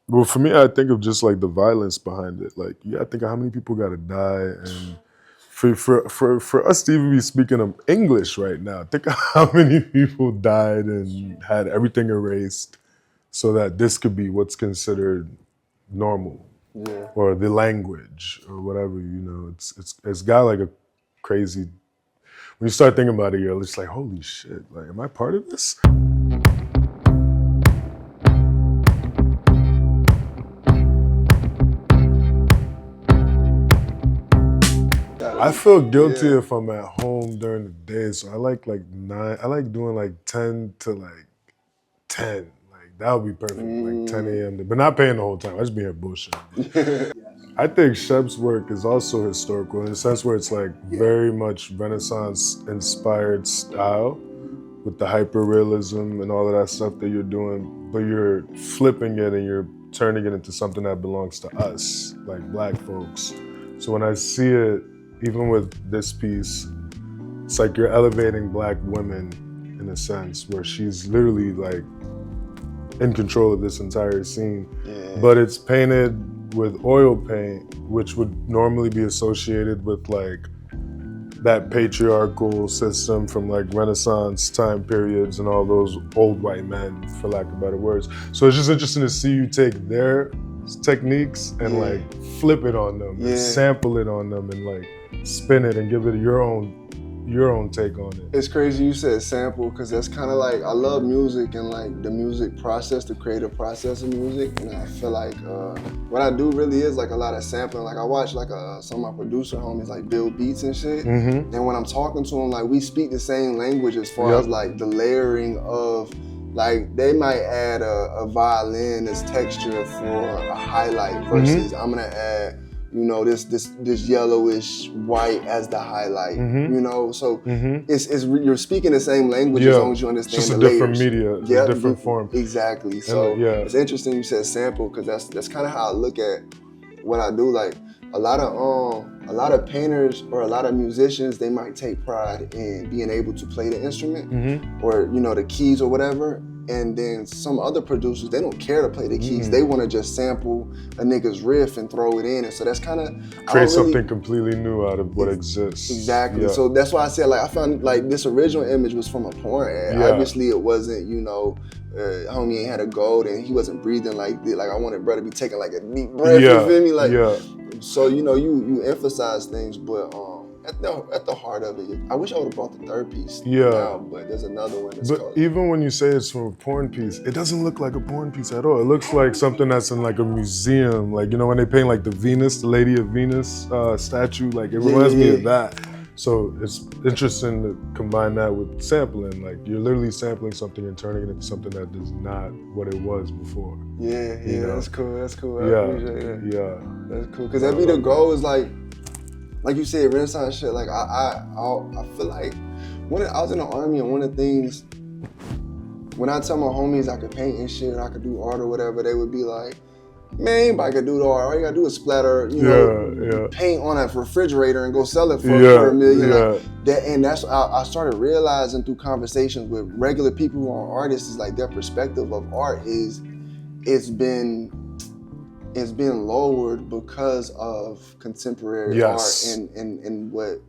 Well, for me, I think of just like the violence behind it. Like, you gotta think of how many people gotta die, and for us to even be speaking of English right now, think of how many people died and had everything erased so that this could be what's considered normal Yeah. or the language or whatever. You know, it's got like a crazy. When you start thinking about it, you're just like, holy shit! Like, am I part of this? I feel guilty Yeah. if I'm at home during the day, so I like nine. I like doing like 10 to 10. Like that would be perfect, like 10 a.m. But not paying the whole time. I just be here bullshitting. I think Shep's work is also historical in the sense where it's like very much Renaissance inspired style with the hyper realism and all of that stuff that you're doing, but you're flipping it and you're turning it into something that belongs to us, like black folks. So when I see it, even with this piece, it's like you're elevating black women in a sense where she's literally like in control of this entire scene. Yeah. But it's painted with oil paint, which would normally be associated with like that patriarchal system from like Renaissance time periods and all those old white men, for lack of better words. So it's just interesting to see you take their techniques and like flip it on them and sample it on them and like spin it and give it your own take on it. It's crazy you said sample, because that's kind of like, I love music and like the music process, the creative process of music, and I feel like what I do really is like a lot of sampling. Like I watch like some of my producer homies like build beats and shit, and when I'm talking to them, like we speak the same language as far as like the layering of, like they might add a violin as texture for a highlight versus I'm gonna add, you know, this yellowish white as the highlight, you know. So it's you're speaking the same language as long as you understand just the a different layers. media, it's a different form. Exactly. So it's interesting you said sample, because that's kind of how I look at what I do. Like a lot of painters or a lot of musicians, they might take pride in being able to play the instrument or, you know, the keys or whatever. And then some other producers, they don't care to play the keys. They want to just sample a nigga's riff and throw it in. And so that's kind of create something completely new out of what exists. Exactly. So that's why I said, like, I found like this original image was from a porn ad. Obviously it wasn't, you know, homie ain't had a gold and he wasn't breathing like this. Like I wanted brother to be taking like a deep breath. You feel me? Like so, you know, you emphasize things, but at the heart of it, I wish I would have brought the third piece now, but there's another one that's called. Even when you say it's from a porn piece, it doesn't look like a porn piece at all. It looks like something that's in like a museum. Like, you know, when they paint like the Venus, the Lady of Venus statue, like it reminds me of that. So it's interesting to combine that with sampling. Like you're literally sampling something and turning it into something that is not what it was before. Yeah, that's cool. That's cool. I appreciate that. Yeah, that's cool. Because that be the goal, is like you said, Renaissance shit. Like I feel like when I was in the army, and one of the things when I tell my homies I could paint and shit, I could do art or whatever, they would be like, man, anybody could do the art. All you gotta do is splatter, you know, paint on a refrigerator and go sell it for $1 million. Like that, and that's I started realizing through conversations with regular people who are artists, is like their perspective of art is it's been lowered because of contemporary art and what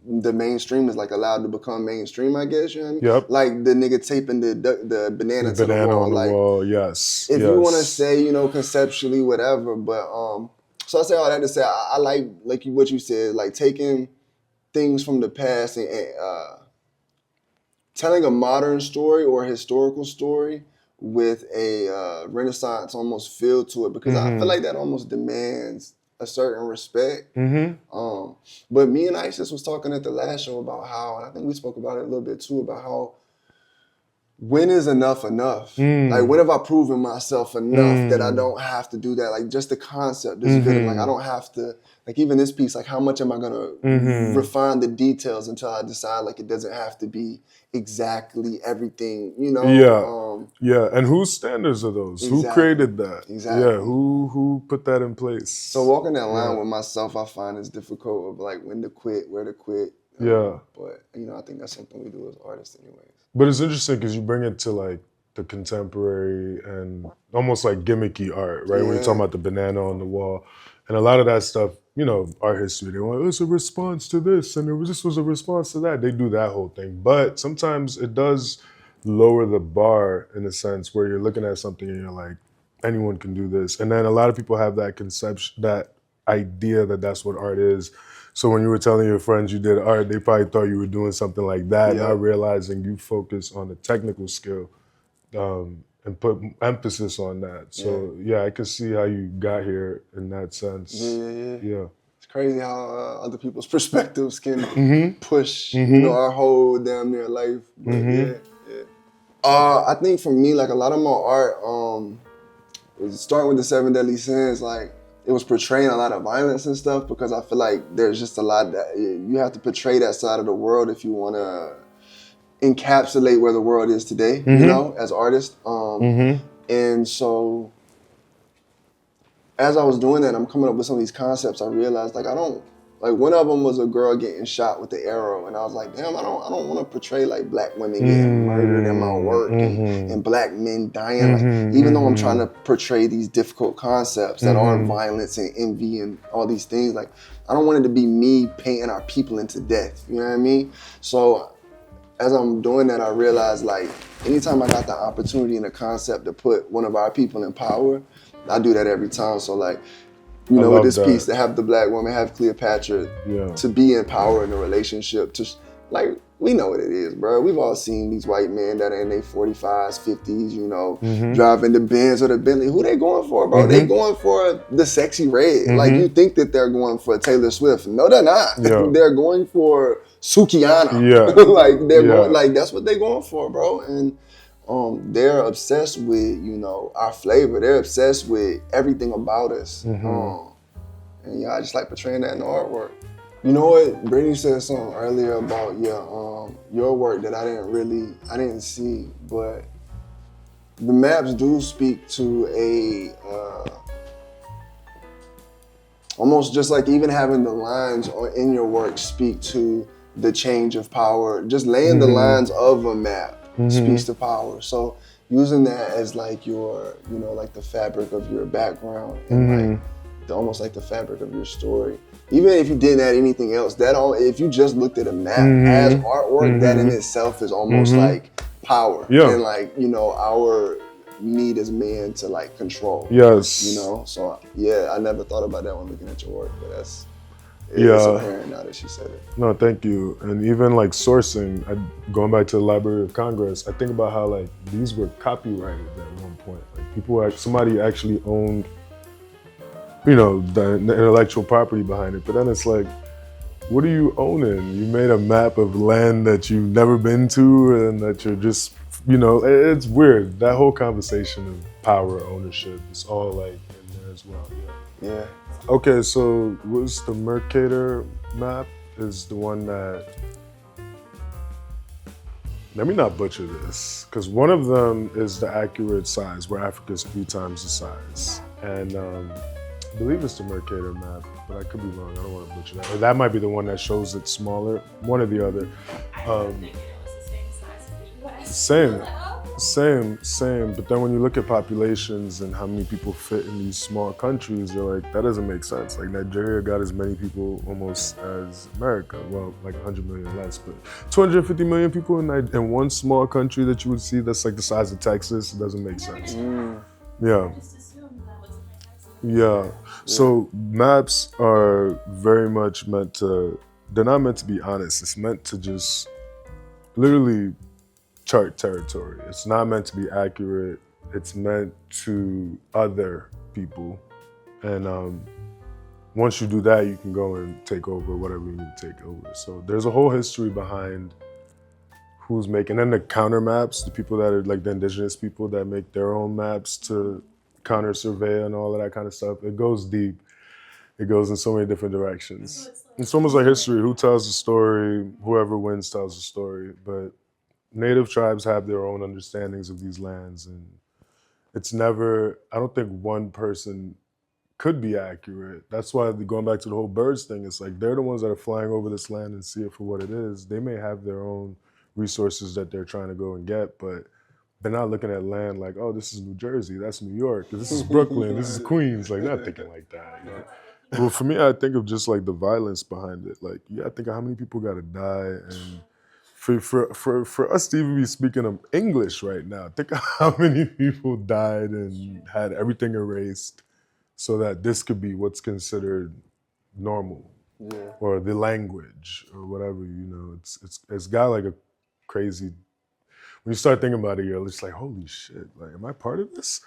the mainstream is like allowed to become mainstream, I guess. You know what I mean? Like the nigga taping the banana to the wall. On the like, wall, if you want to say, you know, conceptually, whatever. But so I say all that to say I like what you said, like taking things from the past and telling a modern story or a historical story with a Renaissance almost feel to it, because I feel like that almost demands a certain respect. But me and Isis was talking at the last show about how, and I think we spoke about it a little bit too, about how when is enough? Like when have I proven myself enough that I don't have to do that? Like just the concept is good. Like I don't have to, like even this piece, like how much am I gonna refine the details until I decide like it doesn't have to be exactly everything, you know? And whose standards are those? Who created that? Who put that in place? So walking that line with myself, I find it's difficult of like when to quit, where to quit. But you know, I think that's something we do as artists anyways. But it's interesting because you bring it to like the contemporary and almost like gimmicky art, right? When you're talking about the banana on the wall. And a lot of that stuff, art history, they want, it's a response to this, and this was a response to that. They do that whole thing. But sometimes it does lower the bar in a sense where you're looking at something and you're like, anyone can do this. And then a lot of people have that conception, that idea that that's what art is. So when you were telling your friends you did art, they probably thought you were doing something like that, not realizing you focus on the technical skill and put emphasis on that. So yeah, I can see how you got here in that sense. Yeah. It's crazy how other people's perspectives can push, our whole damn near life. But I think for me, like a lot of my art, starting with the 7 Deadly Sins, like it was portraying a lot of violence and stuff because I feel like there's just a lot that you have to portray that side of the world if you want to encapsulate where the world is today, as artists. And so as I was doing that, I'm coming up with some of these concepts. I realized like one of them was a girl getting shot with the arrow, and I was like, damn, I don't want to portray like black women getting murdered in my work and black men dying. Like, even though I'm trying to portray these difficult concepts that are violence and envy and all these things, like I don't want it to be me painting our people into death. You know what I mean? So as I'm doing that, I realized like anytime I got the opportunity and the concept to put one of our people in power, I do that every time. So like, with this piece, to have the black woman, have Cleopatra, to be in power in a relationship, like, we know what it is, bro. We've all seen these white men that are in their 45s, 50s, driving the Benz or the Bentley. Who they going for, bro? They going for the sexy red. Like, you think that they're going for Taylor Swift. No, they're not. They're going for Sukihana. Like, they're going, like, that's what they're going for, bro. And they're obsessed with, our flavor. They're obsessed with everything about us. And I just like portraying that in the artwork. You know what? Brittany said something earlier about your work that I didn't see, but the maps do speak to almost just like even having the lines in your work speak to the change of power. Just laying the lines of a map speaks to power. So using that as like your, like the fabric of your background and like almost like the fabric of your story. Even if you didn't add anything else, if you just looked at a map as artwork, that in itself is almost like power. And like, our need as men to like control. Yes. So yeah, I never thought about that when looking at your work, but it's apparent now that she said it. No, thank you. And even like sourcing, going back to the Library of Congress, I think about how like these were copyrighted at one point. Like somebody actually owned the intellectual property behind it. But then it's like, what are you owning? You made a map of land that you've never been to and that you're just, it's weird. That whole conversation of power, ownership, is all like in there as well. Yeah. Okay, so what's the Mercator map is the one that, let me not butcher this, because one of them is the accurate size where Africa's 3 times the size. And I believe it's the Mercator map, but I could be wrong. I don't want to butcher that. Or that might be the one that shows it smaller. One or the other. I was thinking it was the same size as Same. But then when you look at populations and how many people fit in these small countries, you're like, that doesn't make sense. Like Nigeria got as many people almost as America. Well, like 100 million less, but 250 million people in one small country that you would see that's like the size of Texas. It doesn't make sense. Yeah. Yeah. So maps are very much they're not meant to be honest. It's meant to just literally chart territory. It's not meant to be accurate. It's meant to other people. And once you do that, you can go and take over whatever you need to take over. So there's a whole history behind who's making, and the counter maps, the people that are like the indigenous people that make their own maps to counter survey and all of that kind of stuff. It goes deep. It goes in so many different directions. It's almost like history. Who tells the story? Whoever wins tells the story. But native tribes have their own understandings of these lands, and it's never, I don't think one person could be accurate. That's why going back to the whole birds thing, it's like they're the ones that are flying over this land and see it for what it is. They may have their own resources that they're trying to go and get, but they're not looking at land like, oh, this is New Jersey, that's New York, this is Brooklyn, this is Queens. Like, they're not thinking like that. You know? Well, for me, I think of just like the violence behind it. Like, you gotta think of how many people gotta die, and for us to even be speaking of English right now, think of how many people died and had everything erased so that this could be what's considered normal, or the language or whatever. You know, it's got like a crazy. When you start thinking about it, you're just like, holy shit! Like, am I part of this?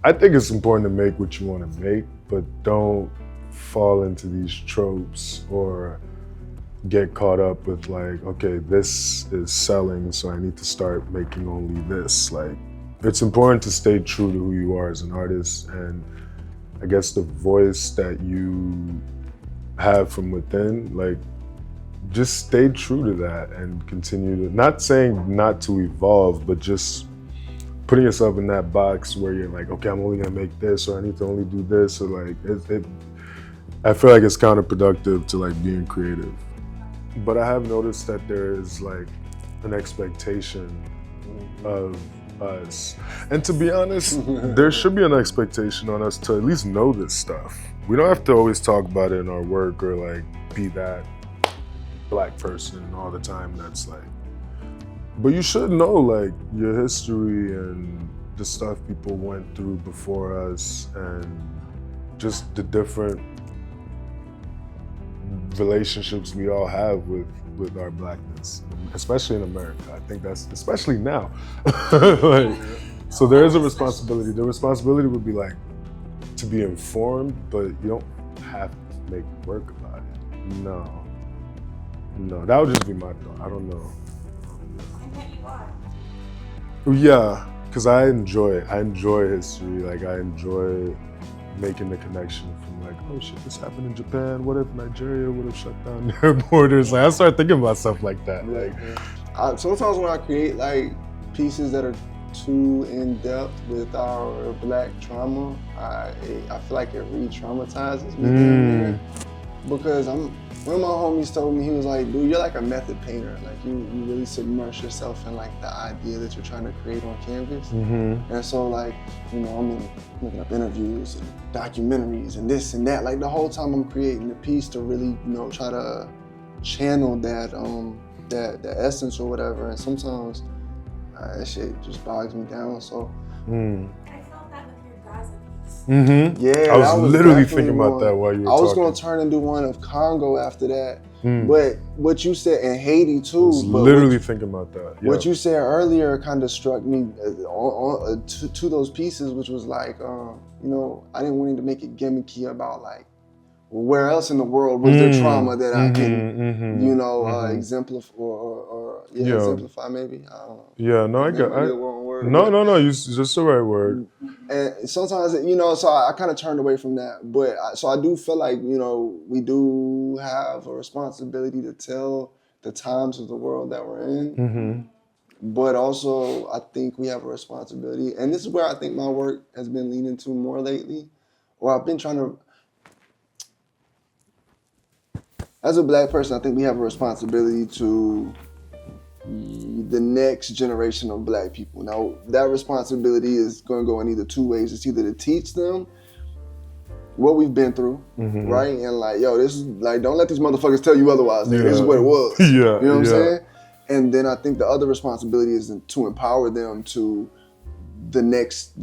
I think it's important to make what you want to make, but don't fall into these tropes or get caught up with like, okay, this is selling, so I need to start making only this. Like, it's important to stay true to who you are as an artist, and I guess the voice that you have from within, like, just stay true to that and continue to, not saying not to evolve, but just putting yourself in that box where you're like, okay, I'm only gonna make this, or I need to only do this, or like, I feel like it's counterproductive to like being creative. But I have noticed that there is like an expectation of us. And to be honest, there should be an expectation on us to at least know this stuff. We don't have to always talk about it in our work or like be that Black person all the time that's like, but you should know like your history and the stuff people went through before us, and just the different relationships we all have with our Blackness, especially in America. I think that's, especially now. Like, so there is a responsibility. The responsibility would be like to be informed, but you don't have to make work about it. No, that would just be my thought. I don't know. And yet you are. Yeah, because I enjoy history. Like, I enjoy making the connection from like, oh shit, this happened in Japan. What if Nigeria would have shut down their borders? Like, I start thinking about stuff like that. Like, sometimes when I create like pieces that are too in depth with our Black trauma, I feel like it re-traumatizes me. Because one of my homies told me, he was like, dude, you're like a method painter. Like, you really submerge yourself in like the idea that you're trying to create on canvas. And so like, you know, I'm looking up interviews and documentaries and this and that. Like, the whole time I'm creating the piece to really, you know, try to channel that the essence or whatever. And sometimes that shit just bogs me down. So. I felt that with your Gaza piece. Yeah, I was literally thinking about that while you were talking. I was gonna turn and do one of Congo after that, but what you said, and Haiti too. I was literally thinking about that. Yeah. What you said earlier kind of struck me to those pieces, which was like, you know, I didn't want to make it gimmicky about like, where else in the world was there trauma that I can, you know, exemplify or exemplify maybe. I don't know. Yeah, no, I got. No, you just the right word. And sometimes, you know, so I kind of turned away from that. But so I do feel like, you know, we do have a responsibility to tell the times of the world that we're in. But also, I think we have a responsibility, and this is where I think my work has been leaning to more lately, or I've been trying to. As a Black person, I think we have a responsibility to the next generation of Black people. Now, that responsibility is going to go in either two ways. It's either to teach them what we've been through, right? And like, yo, this is like, don't let these motherfuckers tell you otherwise. This is what it was. You know what I'm saying? And then I think the other responsibility is to empower them to the next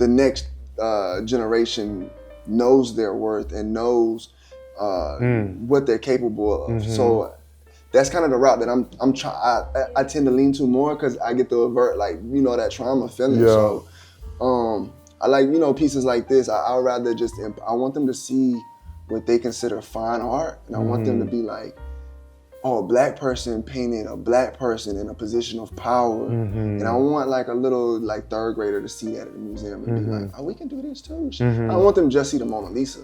generation knows their worth and knows what they're capable of. So that's kind of the route that I tend to lean to more, because I get to avert, like, you know, that trauma feeling. So I like, you know, pieces like this. I'd rather just, I want them to see what they consider fine art, and I want them to be like, oh, a Black person painted a Black person in a position of power. And I want like a little like third grader to see that at the museum and be like, oh, we can do this too. I don't want them to just see the Mona Lisa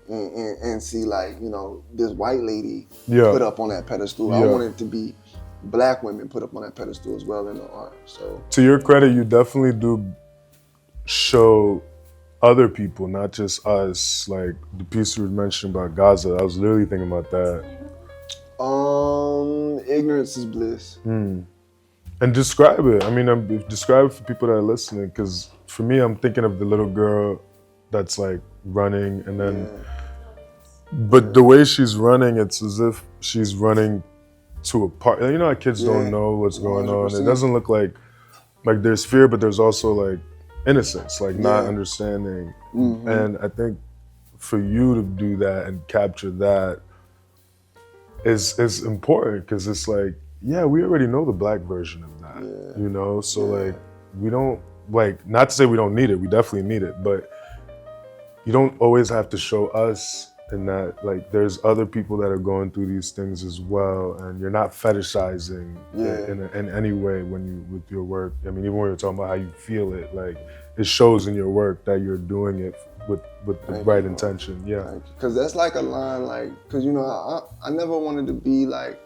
and see like, you know, this white lady put up on that pedestal. I want it to be Black women put up on that pedestal as well in the art. So to your credit, you definitely do show other people, not just us. Like the piece you were mentioning about Gaza, I was literally thinking about that. Ignorance is bliss. And describe it. I mean, describe it for people that are listening, because for me, I'm thinking of the little girl that's like running, and then, but the way she's running, it's as if she's running to a park. You know how kids don't know what's going on. 100%. It doesn't look like there's fear, but there's also like innocence, like not understanding. And I think for you to do that and capture that is important, because it's like, yeah, we already know the black version of that, you know? So like, we don't, like, not to say we don't need it, we definitely need it, but you don't always have to show us in that, like, there's other people that are going through these things as well, and you're not fetishizing in any way with your work. I mean, even when you're talking about how you feel it, like, it shows in your work that you're doing it with the right intention. Yeah. Because that's like a line, like, because, you know, I never wanted to be like,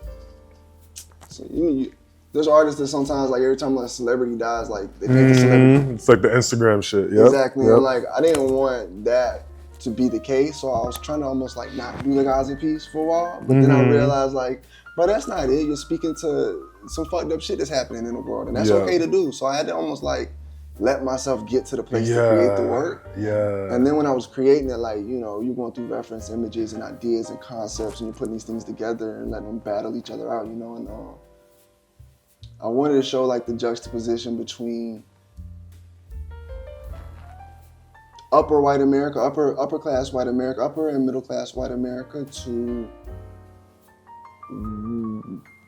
so, you know, there's artists that sometimes, like, every time a celebrity dies, like, they think the celebrity. It's like the Instagram shit. Yep. Exactly. And like, I didn't want that to be the case, so I was trying to almost like not do the Gaza piece for a while, but then I realized, like, bro, that's not it. You're speaking to some fucked up shit that's happening in the world, and that's okay to do. So I had to almost like let myself get to the place to create the work. Yeah. And then when I was creating it, like, you know, you're going through reference images and ideas and concepts, and you're putting these things together and letting them battle each other out, you know. And I wanted to show like the juxtaposition between upper white America, upper class white America, upper and middle class white America, to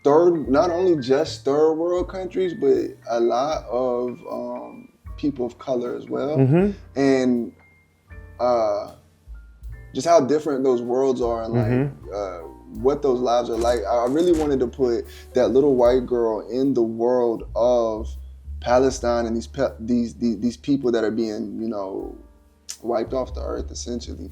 not only just third world countries, but a lot of people of color as well. And just how different those worlds are, and like what those lives are like. I really wanted to put that little white girl in the world of Palestine and these people that are being, you know, wiped off the earth essentially.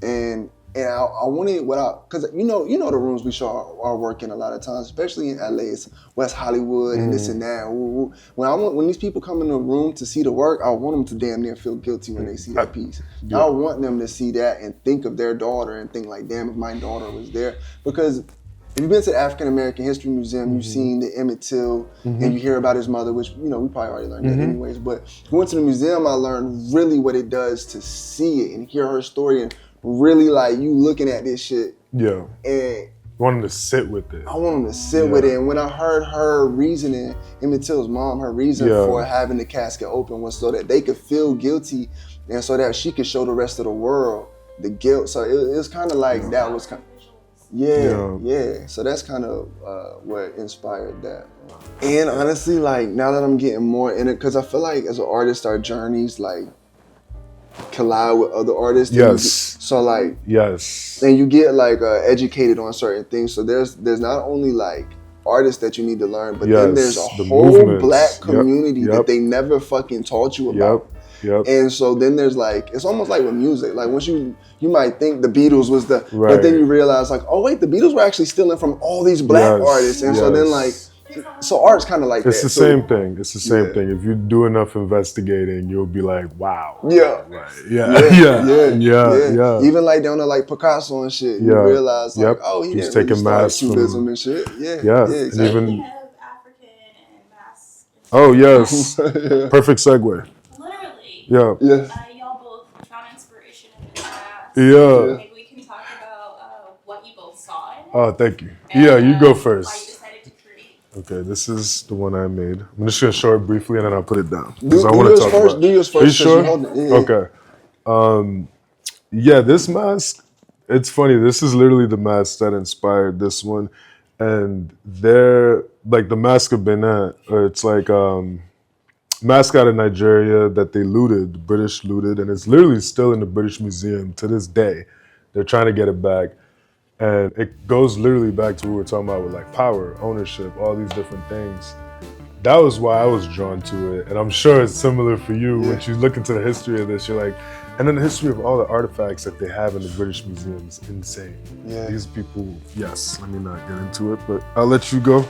And I wanted because you know the rooms we show our work in a lot of times, especially in LA, it's West Hollywood and this and that. When these people come in the room to see the work, I want them to damn near feel guilty when they see that piece. I want them to see that and think of their daughter and think like, damn, if my daughter was there. Because if you've been to the African American History Museum, you've seen the Emmett Till, and you hear about his mother, which, you know, we probably already learned that anyways. But going to the museum, I learned really what it does to see it and hear her story, and really like you looking at this shit. Yeah. And want them to sit with it. I want them to sit with it. And when I heard her reasoning, Emmett Till's mom, her reason for having the casket open was so that they could feel guilty, and so that she could show the rest of the world the guilt. So it was kind of like that was kind of, So that's kind of what inspired that. And honestly, like, now that I'm getting more in it, because I feel like as an artist, our journeys like collide with other artists. And you get like educated on certain things. So there's not only like artists that you need to learn, but then there's a whole black community that they never fucking taught you about. And so then there's like, it's almost like with music. Like once you might think the Beatles was the, but then you realize like, oh wait, the Beatles were actually stealing from all these black artists. And so then like, so art's kind of like it's the same thing. It's the same thing. If you do enough investigating, you'll be like, wow. Even like down to like Picasso and shit, you realize like, oh, he didn't really start Cubism and shit. Exactly. And even African and masks. Oh yes, perfect segue. Literally. Y'all both found inspiration in that. Maybe we can talk about what you both saw in it. Oh, thank you. And, you go first. Why you decided to create. Okay, this is the one I made. I'm just gonna show it briefly and then I'll put it down. Do yours first. Are you sure? Okay. This mask, it's funny. This is literally the mask that inspired this one. And they're like the mask of Benin, or it's like mask out of Nigeria that they looted, the British looted, and it's literally still in the British Museum to this day. They're trying to get it back. And it goes literally back to what we were talking about with like power, ownership, all these different things. That was why I was drawn to it. And I'm sure it's similar for you. When you look into the history of this, you're like, and then the history of all the artifacts that they have in the British Museum is insane. These people, let me not get into it, but I'll let you go.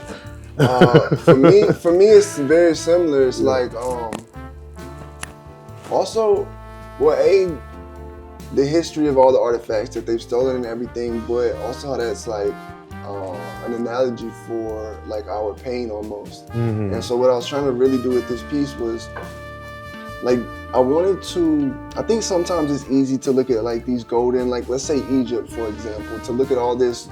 For me, it's very similar. It's like, also, the history of all the artifacts that they've stolen and everything, but also how that's like an analogy for like our pain almost. And so what I was trying to really do with this piece was like I think sometimes it's easy to look at like these golden, like let's say Egypt for example, to look at all this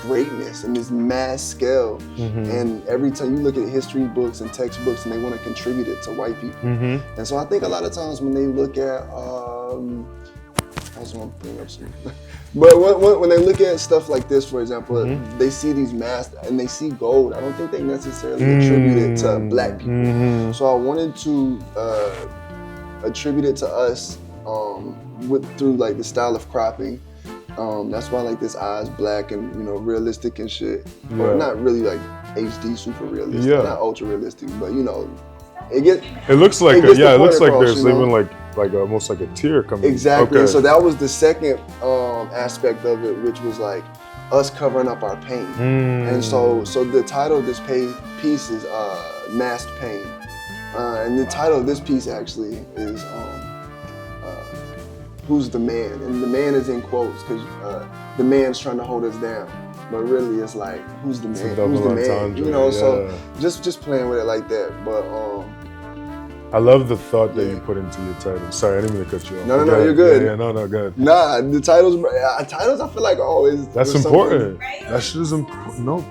greatness and this mass scale, and every time you look at history books and textbooks and they want to contribute it to white people. And so I think a lot of times when they look at I was going to bring up some. But when they look at stuff like this, for example, they see these masks and they see gold. I don't think they necessarily attribute it to black people. So I wanted to attribute it to us through like the style of cropping. That's why like this eye's black and realistic and shit. Yeah. Or not really like HD super realistic, not ultra realistic, but it looks like it looks like there's even like almost like a tear coming. Exactly. Okay. So that was the second aspect of it, which was like us covering up our pain. And so the title of this piece is Masked Pain. And the title of this piece actually is Who's the Man? And the man is in quotes because the man's trying to hold us down. But really it's like, who's the man? Who's the man? So just playing with it like that. But I love the thought that you put into your title. Sorry, I didn't mean to cut you off. No, you're good. No, go ahead. Nah, the titles I feel like always. That's important. That shit is important. No.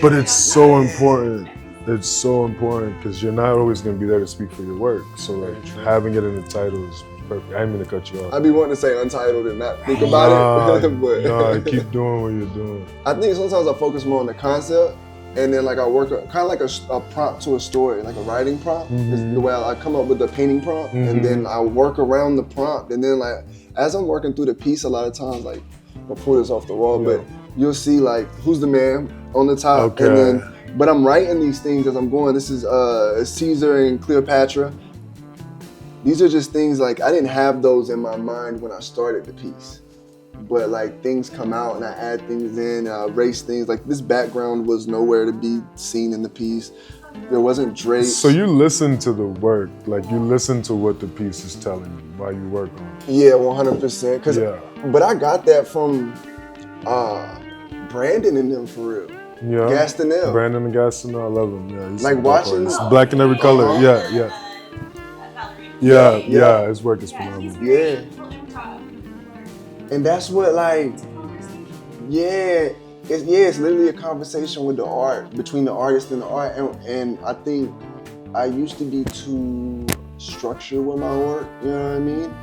But it's so important. It's so important because you're not always going to be there to speak for your work. So like having it in the title is perfect. I didn't mean to cut you off. I'd be wanting to say untitled and not think about it. But no, keep doing what you're doing. I think sometimes I focus more on the concept. And then like I work kind of like a prompt to a story, like a writing prompt. Is the way I come up with the painting prompt, and then I work around the prompt. And then like as I'm working through the piece, a lot of times like I'll pull this off the wall, but you'll see like who's the man on the top, and then but I'm writing these things as I'm going. This is Caesar and Cleopatra. These are just things like I didn't have those in my mind when I started the piece. But like things come out and I add things in, I erase things. Like this background was nowhere to be seen in the piece. There wasn't drapes. So you listen to the work, like you listen to what the piece is telling you while you work on it. Yeah, 100%. But I got that from Brandon and them for real. Yeah. Gastineau. Brandon and Gastineau, I love them. Yeah. Like watching this. Black in every color. Yeah. His work is phenomenal. Yeah. And that's what like, it's literally a conversation with the art, between the artist and the art. And I think I used to be too structured with my work, you know what I mean?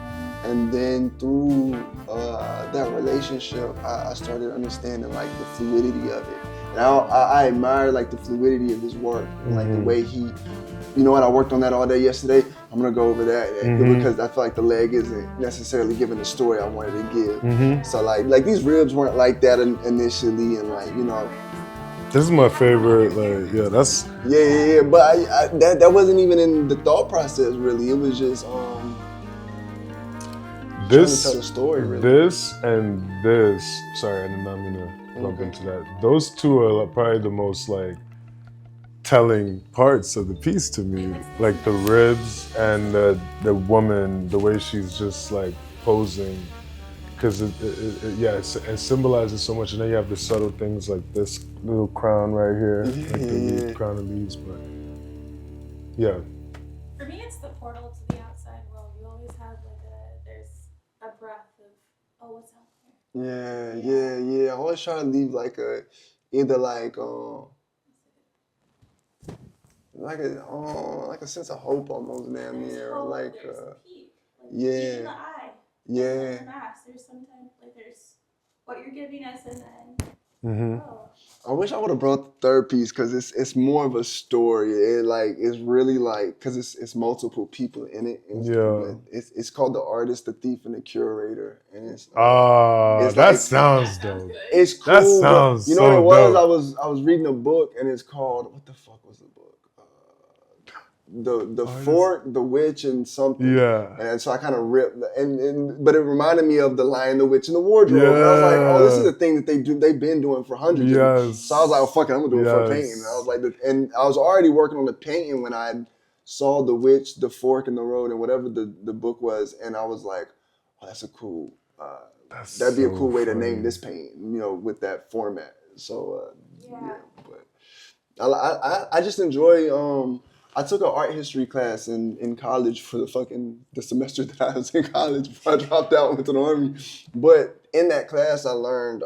And then through that relationship, I started understanding like the fluidity of it. And I admire like the fluidity of his work and like the way he, you know what, I worked on that all day yesterday. I'm gonna go over that because I feel like the leg isn't necessarily giving the story I wanted to give. So like these ribs weren't like that initially, and like this is my favorite. Like that's But I that wasn't even in the thought process really. It was just this trying to tell a story really. This and this. Sorry, I did not mean to bump into that. Those two are probably the most like telling parts of the piece to me, like the ribs and the woman, the way she's just like posing, because it symbolizes so much. And then you have the subtle things like this little crown right here, the crown of leaves. But for me, it's the portal to the outside world. You always have there's a breath of what's out there. Yeah. I always try to leave like either like a sense of hope almost damn near, like in the eye. In the mask, there's sometimes there's what you're giving us, and then I wish I would have brought the third piece because it's more of a story. It's really like because it's multiple people in it. It's called The Artist, the Thief, and the Curator, and it's that sounds dope. It's cool. That sounds you know so what it was? dope. I was reading a book and it's called, what the fuck was the book? The Fork, the Witch, and something. Yeah. And so I kind of ripped, but it reminded me of The Lion, the Witch, and the Wardrobe. And I was like, oh, this is a thing that they've been doing for hundreds of years. So I was like, oh, fuck it, I'm gonna do it for a painting. And I was like, and I was already working on the painting when I saw The Witch, the Fork in the Road, and whatever the book was. And I was like, oh, that's a cool, that'd be a cool way to name this painting, with that format. So but I just enjoy. I took an art history class in college for the semester that I was in college before I dropped out and went to the Army. But in that class, I learned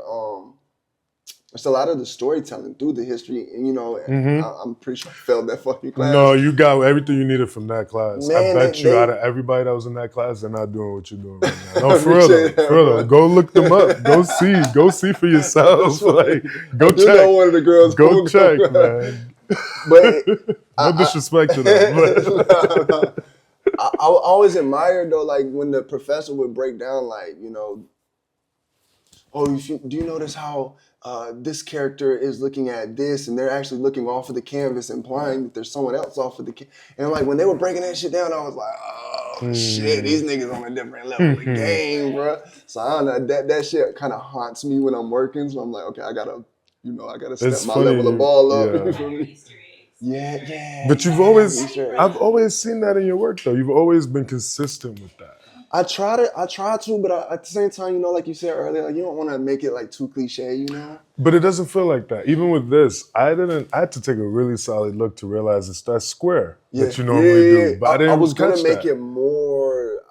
it's a lot of the storytelling through the history, and I'm pretty sure I failed that fucking class. No, you got everything you needed from that class. Man, I bet you out of everybody that was in that class, they're not doing what you're doing right now. No, for real though. Go look them up. Go see for yourself. Like, go check. Know one of the girls. Go check, man. But no disrespect to them. But. I always admired though, like when the professor would break down, like do you notice how this character is looking at this, and they're actually looking off of the canvas, implying that there's someone else off of the canvas. And like when they were breaking that shit down, I was like, oh shit, these niggas on a different level of the game, bro. So I don't know, that shit kind of haunts me when I'm working. So I'm like, okay, I gotta step my level of ball up. Yeah. But I've always seen that in your work though. You've always been consistent with that. I try to, but at the same time, like you said earlier, like you don't want to make it like too cliche, But it doesn't feel like that. Even with this, I had to take a really solid look to realize it's that square that you normally do. But I was gonna make it more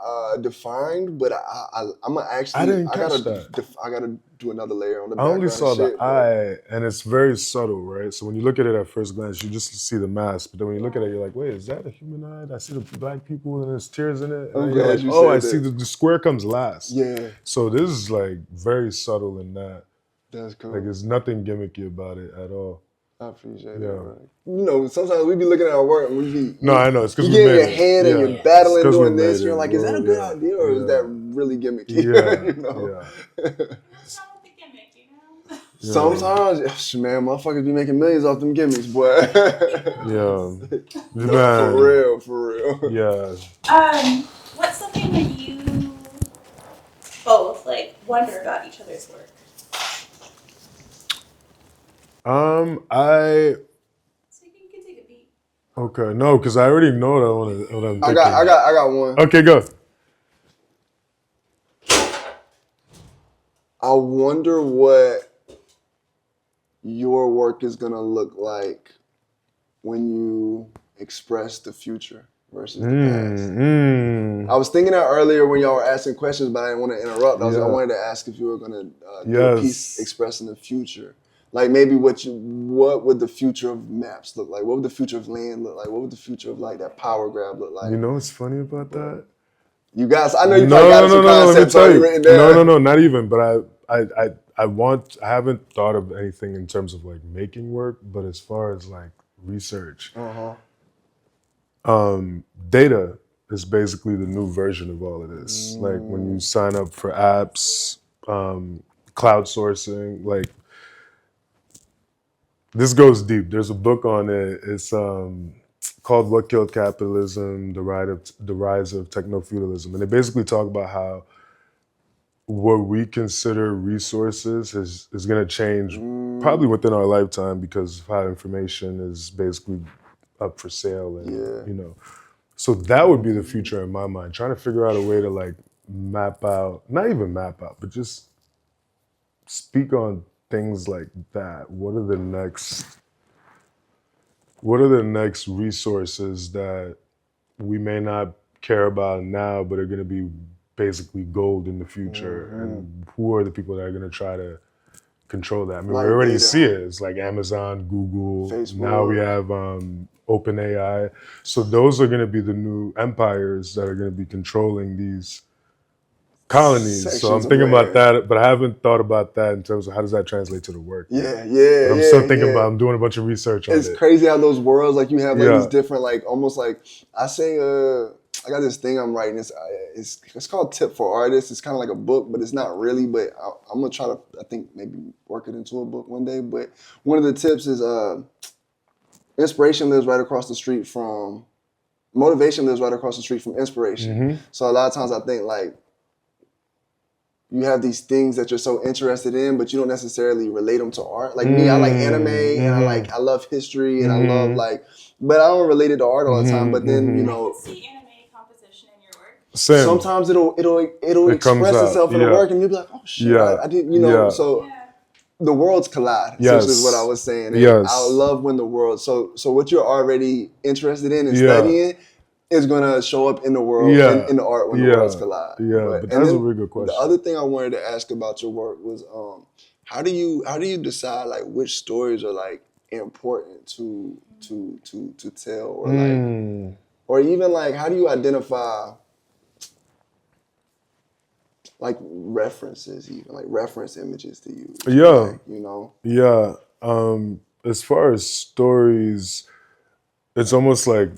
defined, but I'm gonna actually. I didn't catch that. I gotta do another layer on the. I only saw the eye, and it's very subtle, right? So when you look at it at first glance, you just see the mask, but then when you look at it, you're like, wait, is that a human eye? I see the black people and there's tears in it. And you're like, I see the square comes last. Yeah. So this is like very subtle in that. That's cool. Like there's nothing gimmicky about it at all. I appreciate that. Right? Sometimes we be looking at our work and we be. No, I know. It's because you get in your head and you're battling doing this. You're like, is that a good idea or is that really gimmicky? Sometimes, man, motherfuckers be making millions off them gimmicks, boy. For real. Yeah. What's something that you both wonder about each other's work? So you can take a beat. Okay, no, because I already know what I'm thinking. I got one. Okay, go. I wonder what your work is gonna look like when you express the future versus the past. I was thinking that earlier when y'all were asking questions, but I didn't want to interrupt. I wanted to ask if you were gonna do a piece expressing the future. Like maybe what would the future of maps look like? What would the future of land look like? What would the future of that power grab look like? You know what's funny about that? You guys, I know you probably got some concepts already written down. No, not even. But I haven't thought of anything in terms of making work. But as far as research, data is basically the new version of all of this. Like when you sign up for apps, cloud sourcing, this goes deep. There's a book on it. It's called "What Killed Capitalism: The Rise of Techno-Feudalism," and they basically talk about how what we consider resources is going to change probably within our lifetime because of how information is basically up for sale, and So that would be the future in my mind. Trying to figure out a way to map out, not even map out, but just speak on things like that. What are the next resources that we may not care about now, but are going to be basically gold in the future? And who are the people that are going to try to control that? I mean, we already see it. It's like Amazon, Google. Facebook. Now we have OpenAI. So those are going to be the new empires that are going to be controlling these colonies. So I'm thinking about that, but I haven't thought about that in terms of how does that translate to the work. But I'm still thinking about. I'm doing a bunch of research on it. It's crazy how those worlds, you have these different, almost I say, I got this thing I'm writing. It's called Tip for Artists. It's kind of like a book, but it's not really. But I'm gonna try to, I think, maybe work it into a book one day. But one of the tips is inspiration lives right across the street from motivation. Lives right across the street from inspiration. So a lot of times I think you have these things that you're so interested in, but you don't necessarily relate them to art. Like me, I like anime and I love history and I love but I don't relate it to art all the time. But then I can see anime composition in your work. Same. Sometimes it'll express itself in the work, and you'll be like, oh shit, I didn't, so. Yeah. the worlds collide. Yes. Essentially is what I was saying. And Yes. I love when the world. So what you're already interested in and Yeah. studying is gonna show up in the world in the art when the worlds collide. Yeah, but that's a really good question. The other thing I wanted to ask about your work was how do you decide like which stories are like important to tell or like or even like how do you identify like references, even like reference images to use? Yeah. Like, you know? Yeah. As far as stories, it's almost like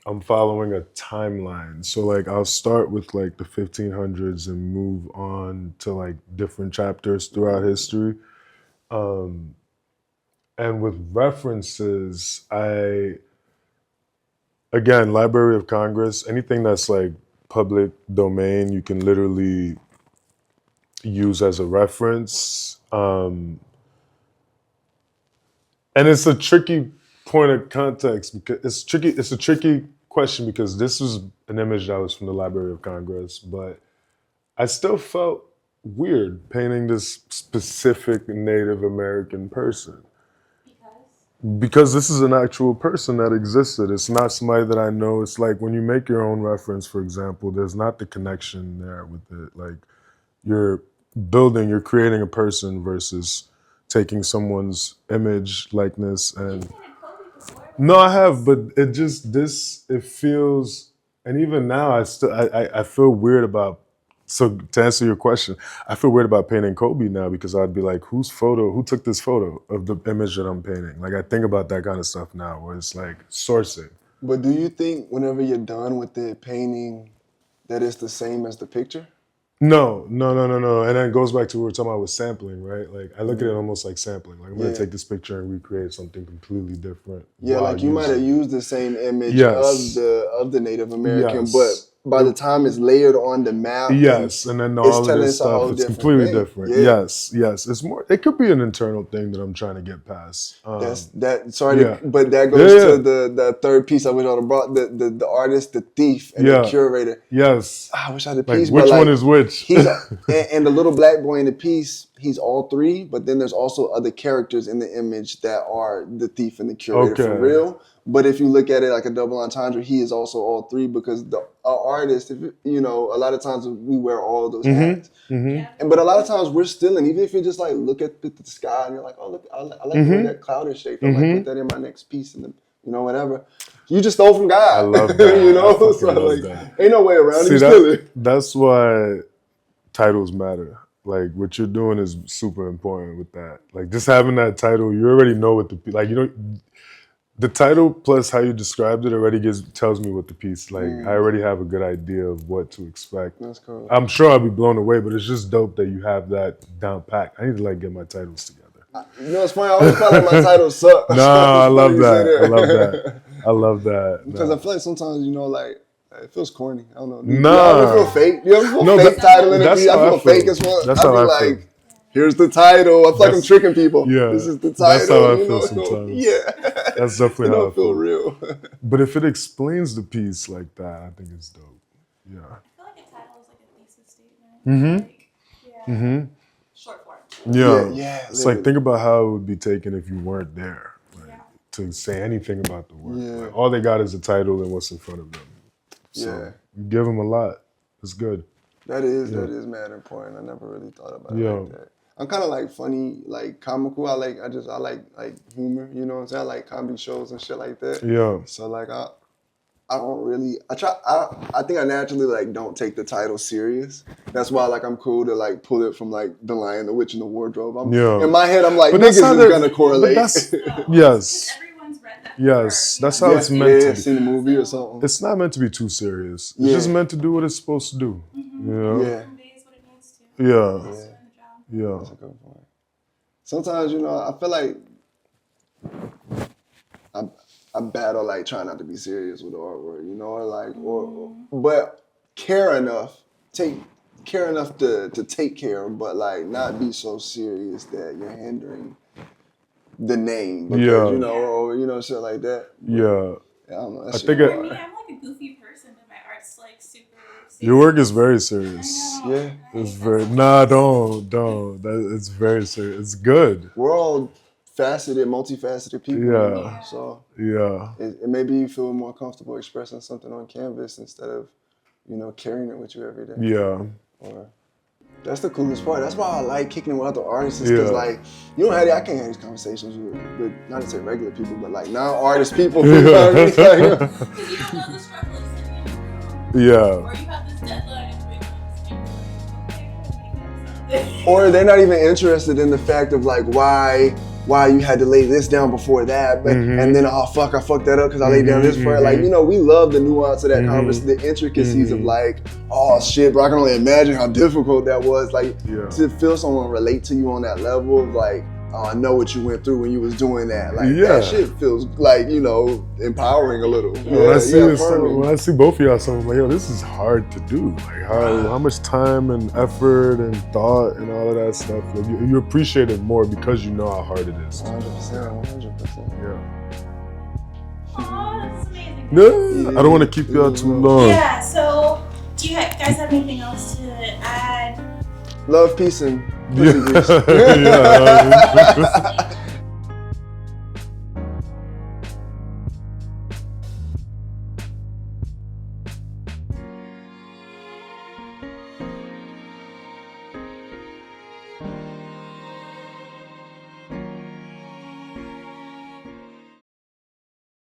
I'm following a timeline. So like I'll start with like the 1500s and move on to like different chapters throughout history. And with references, again, Library of Congress, anything that's like public domain, you can literally use as a reference. And it's a tricky point of context because it's tricky. It's a tricky question because this was an image that was from the Library of Congress, but I still felt weird painting this specific Native American person. Because this is an actual person that existed. It's not somebody that I know. It's like when you make your own reference, for example, there's not the connection there with it. Like you're creating a person versus taking someone's image, likeness, and no, I have, but it feels, and even now I feel weird about. So to answer your question, I feel weird about painting Kobe now because I'd be like, who took this photo of the image that I'm painting? Like I think about that kind of stuff now, where it's like sourcing. But do you think whenever you're done with the painting that it's the same as the picture? No. And then it goes back to what we were talking about with sampling, right? Like I look at it almost like sampling. Like I'm gonna take this picture and recreate something completely different. Yeah, like you might have used the same image of the Native American, but by the time it's layered on the map, and then all of this stuff, it's completely different. Yeah. Yes. It's more. It could be an internal thing that I'm trying to get past. But that goes to the third piece I wish I would have brought the artist, the thief, and the curator. Yes, I wish I had the like piece. Which one is which? He's and the little black boy in the piece. He's all three, but then there's also other characters in the image that are the thief and the curator for real. But if you look at it like a double entendre, he is also all three because the artist, a lot of times we wear all of those hats. But a lot of times we're still in, even if you just like look at the sky and you're like, oh, look, I like the way that cloud is shaped. I might put that in my next piece and whatever. You just stole from God. I love that. So like, that. Ain't no way around it. You steal it. That's why titles matter. Like what you're doing is super important with that. Like just having that title, you already know what the title plus how you described it already tells me what the piece, like I already have a good idea of what to expect. That's cool. I'm sure I'll be blown away, but it's just dope that you have that down packed. I need to like get my titles together. It's funny, I always feel like my titles suck. No, I love that. I love that. Because I feel like sometimes, like, it feels corny. I don't know. No. You ever feel fake? You ever feel fake titling it? I feel fake as well. That's how I feel. Here's the title. I feel like I'm tricking people. Yeah. This is the title. That's how I feel sometimes. Yeah. That's definitely how I feel. Real. But if it explains the piece like that, I think it's dope. Yeah. I feel like a title is like a thesis statement. Short form. Yeah. It's like, think about how it would be taken if you weren't there. To say anything about the work. Yeah. Like, all they got is a title and what's in front of them. So you give them a lot. It's good. That is mad important. I never really thought about it like that. I'm kind of like funny, like comical. I like humor. You know what I'm saying? I like comedy shows and shit like that. Yeah. So like I don't really. I think I naturally like don't take the title serious. That's why like I'm cool to like pull it from like The Lion, the Witch, and the Wardrobe. In my head, I'm like, niggas is gonna correlate. Yes. Everyone's read that. Yes, that's how it's meant to be. Seen a movie or something. It's not meant to be too serious. It's just meant to do what it's supposed to do. You know? Yeah. Yeah. That's a good point. Sometimes, I feel like I battle like trying not to be serious with the artwork, but care enough to take care, but like not be so serious that you're hindering the name because or shit like that. Yeah. I don't know. I think I'm like a goofy person, but my art's like super Your work is very serious. Yeah. It's very don't. It's very serious. It's good. We're all multifaceted people. Yeah. So Yeah. it maybe you feel more comfortable expressing something on canvas instead of, carrying it with you every day. Yeah. Or that's the coolest part. That's why I like kicking it with other artists. Because like you don't have I can't have these conversations with not to say regular people, but like non-artist people. You know what I mean? Because you don't know the struggle is sitting in the room. Yeah. Or you have this deadline and okay, Or they're not even interested in the fact of like why you had to lay this down before that, but and then I fucked that up because I laid down this part. Like, we love the nuance of that conversation, the intricacies of like, oh shit, bro, I can only imagine how difficult that was. Like to feel someone relate to you on that level of like, oh, I know what you went through when you was doing that. Like that shit feels like, empowering a little. When I see both of y'all, I'm like, yo, this is hard to do. Like how much time and effort and thought and all of that stuff. Like, you appreciate it more because you know how hard it is. 100%. Yeah. Aw, this is amazing. I don't want to keep y'all too long. Yeah, so do you guys have anything else to add? Love, peace, and Yeah.